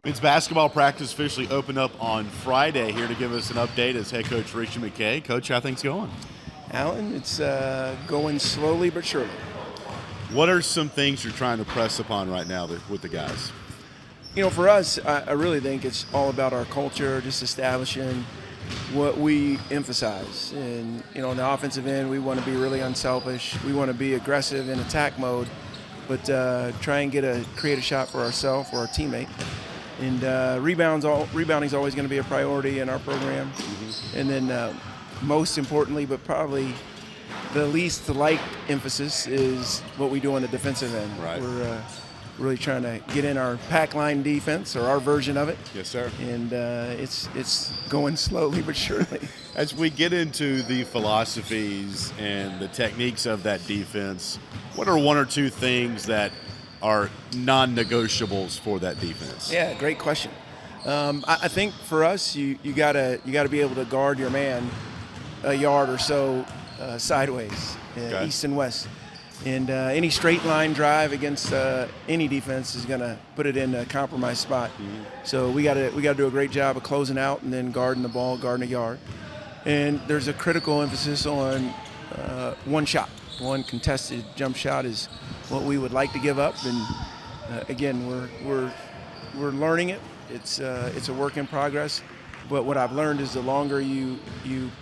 Men's basketball practice officially opened up on Friday. Here to give us an update is head coach Reid McKay. Coach, how things going? Alan, it's going slowly but surely. What are some things you're trying to press upon right now with the guys? You know, for us, I really think it's all about our culture, just establishing what we emphasize. And, you know, on the offensive end, we want to be really unselfish. We want to be aggressive in attack mode, but try and create a shot for ourselves or our teammate. And rebounding is always going to be a priority in our program. Mm-hmm. And then most importantly, but probably the least liked emphasis is what we do on the defensive end. Right. We're really trying to get in our pack line defense, or our version of it. Yes, sir. And it's going slowly but surely. As we get into the philosophies and the techniques of that defense, what are one or two things that are non-negotiables for that defense? Yeah, great question. I think for us, you gotta be able to guard your man a yard or so sideways, Okay. east and west. And any straight line drive against any defense is going to put it in a compromised spot. Mm-hmm. So we got to do a great job of closing out and then guarding the ball, guarding a yard. And there's a critical emphasis on one shot. One contested jump shot is what we would like to give up. And again, we're learning it. It's a work in progress. But what I've learned is the longer you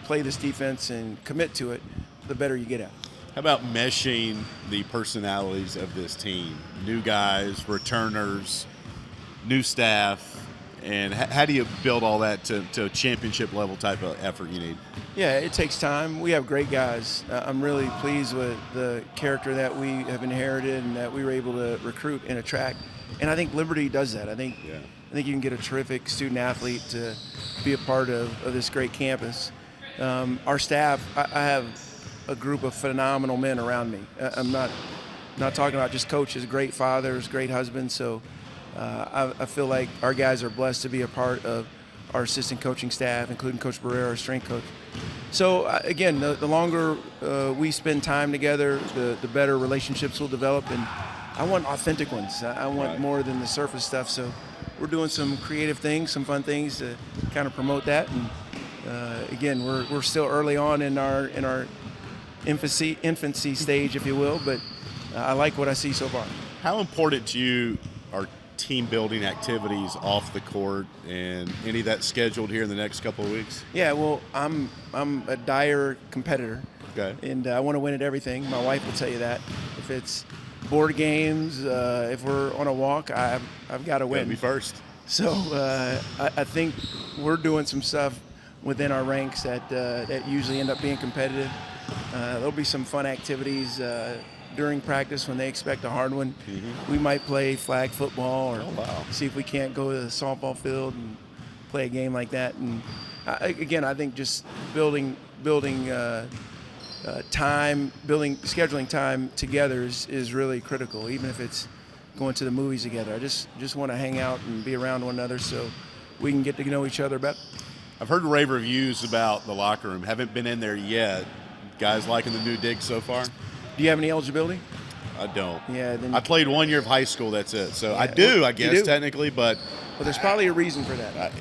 play this defense and commit to it, the better you get at it. How about meshing the personalities of this team? New guys, returners, new staff, and how do you build all that to a championship level type of effort you need? Yeah, it takes time. We have great guys. I'm really pleased with the character that we have inherited and that we were able to recruit and attract. And I think Liberty does that. I think you can get a terrific student athlete to be a part of this great campus. Our staff, I have a group of phenomenal men around me. I'm not talking about just coaches, great fathers, great husbands. So I feel like our guys are blessed to be a part of our assistant coaching staff, including Coach Barrera, our strength coach. So again, the longer we spend time together, the better relationships will develop. And I want authentic ones. I want more than the surface stuff. So we're doing some creative things, some fun things to kind of promote that. And again, we're still early on in our infancy stage, if you will, but I like what I see so far. How important to you are team building activities off the court, and any of that scheduled here in the next couple of weeks? Yeah, well, I'm a dire competitor, and I want to win at everything. My wife will tell you that. If it's board games, if we're on a walk, I've got to win. Gotta be first. So I think we're doing some stuff within our ranks that usually end up being competitive. There'll be some fun activities during practice when they expect a hard one. Mm-hmm. We might play flag football or see if we can't go to the softball field and play a game like that. And again, I think just building scheduling time together is really critical, even if it's going to the movies together. I just want to hang out and be around one another so we can get to know each other better. I've heard rave reviews about the locker room. Haven't been in there yet. Guys liking the new dig so far? Do you have any eligibility? I don't. Yeah. Then I played 1 year of high school. That's it. So I do, I guess, technically, but there's probably a reason for that.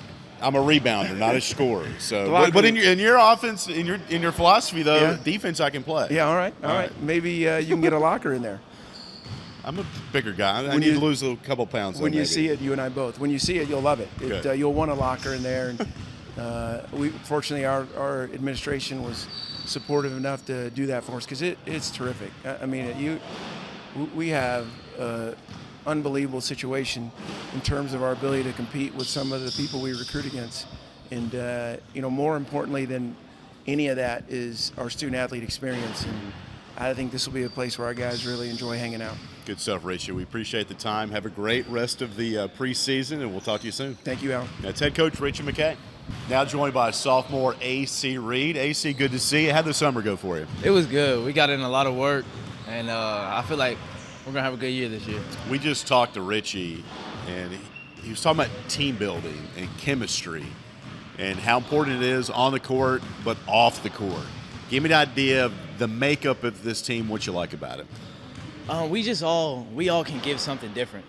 I'm a rebounder, not a scorer. So, but in your offense, in your philosophy though, defense I can play. Yeah. All right. Maybe you can get a locker in there. I'm a bigger guy. I need to lose a couple pounds. When you see it, you and I both. When you see it, you'll love it. You'll want a locker in there. And fortunately, our administration was supportive enough to do that for us because it's terrific. I mean, we have an unbelievable situation in terms of our ability to compete with some of the people we recruit against. And more importantly than any of that is our student athlete experience. And I think this will be a place where our guys really enjoy hanging out. Good stuff, Rachel. We appreciate the time. Have a great rest of the preseason, and we'll talk to you soon. Thank you, Al. That's head coach Reid McKay. Now joined by sophomore A.C. Reid. A.C., good to see you. How'd the summer go for you? It was good. We got in a lot of work, and I feel like we're going to have a good year this year. We just talked to Richie, and he was talking about team building and chemistry and how important it is on the court but off the court. Give me an idea of the makeup of this team, what you like about it. We all can give something different.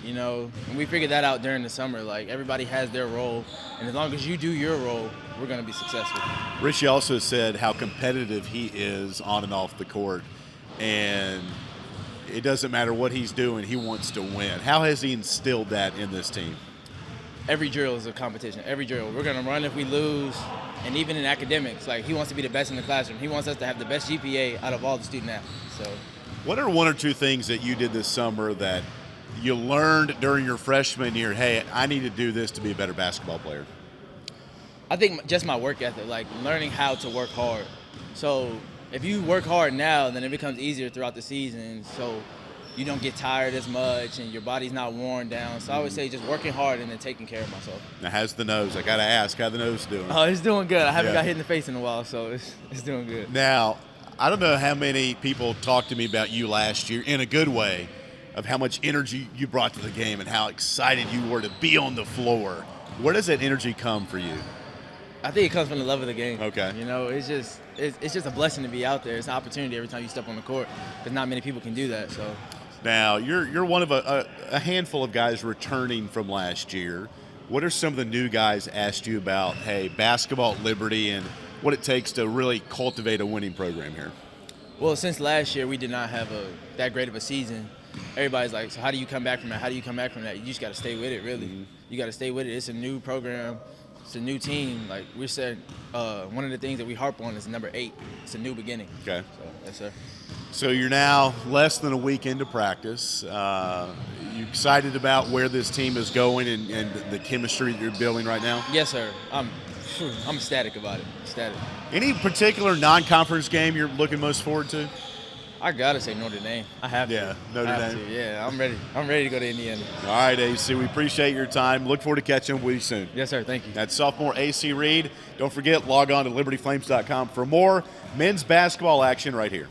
You know, and we figured that out during the summer. Like, everybody has their role, and as long as you do your role, we're going to be successful. Richie also said how competitive he is on and off the court, and it doesn't matter what he's doing, he wants to win. How has he instilled that in this team? Every drill is a competition. Every drill. We're going to run if we lose, and even in academics, like, he wants to be the best in the classroom. He wants us to have the best GPA out of all the student athletes. So, what are one or two things that you did this summer that you learned during your freshman year, hey, I need to do this to be a better basketball player? I think just my work ethic, like learning how to work hard. So if you work hard now, then it becomes easier throughout the season. So you don't get tired as much and your body's not worn down. So I would say just working hard and then taking care of myself. Now, how's the nose? I got to ask, how the nose doing? Oh, it's doing good. I haven't got hit in the face in a while, so it's doing good. Now, I don't know how many people talked to me about you last year in a good way, of how much energy you brought to the game and how excited you were to be on the floor. Where does that energy come for you? I think it comes from the love of the game. Okay. You know, it's just a blessing to be out there. It's an opportunity every time you step on the court, because not many people can do that. So. Now, you're one of a handful of guys returning from last year. What are some of the new guys asked you about, hey, basketball at Liberty and what it takes to really cultivate a winning program here? Well, since last year we did not have that great of a season. Everybody's like, so how do you come back from that? How do you come back from that? You just got to stay with it, really. Mm-hmm. You got to stay with it. It's a new program. It's a new team. Like we said, one of the things that we harp on is number 8. It's a new beginning. Okay. So, yes, sir. So you're now less than a week into practice. You excited about where this team is going and the chemistry that you're building right now? Yes, sir. I'm ecstatic about it. Ecstatic. Any particular non-conference game you're looking most forward to? I gotta say Notre Dame. I have to. Yeah, Notre Dame. Yeah, I'm ready. I'm ready to go to Indiana. All right, AC. We appreciate your time. Look forward to catching up with you soon. Yes, sir. Thank you. That's sophomore AC Reid. Don't forget, log on to libertyflames.com for more men's basketball action right here.